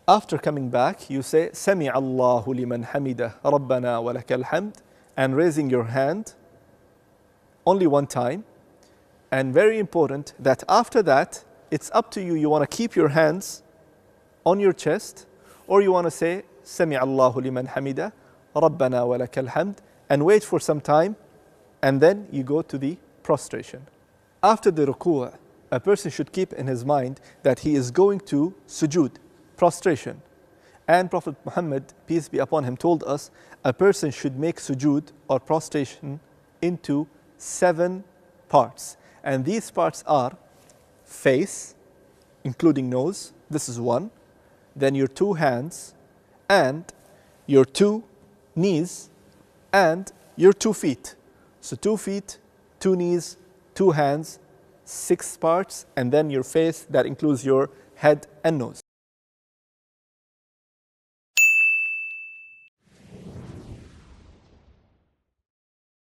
After coming back, you say, سَمِعَ اللَّهُ لِمَنْ حَمِدَهُ رَبَّنَا وَلَكَ الْحَمْدُ, and raising your hand only one time. And very important that after that, it's up to you. You want to keep your hands on your chest, or you want to say, سَمِعَ اللَّهُ لِمَنْ حَمِدَهُ رَبَّنَا وَلَكَ الْحَمْدُ, and wait for some time, and then you go to the prostration. After the ruku', a person should keep in his mind that he is going to sujood, prostration. And Prophet Muhammad, peace be upon him, told us a person should make sujood or prostration into 7 parts. And these parts are face, including nose, this is 1, then your 2 hands, and your 2 knees, and your 2 feet. So 2 feet, 2 knees, 2 hands, 6 parts, and then your face, that includes your head and nose.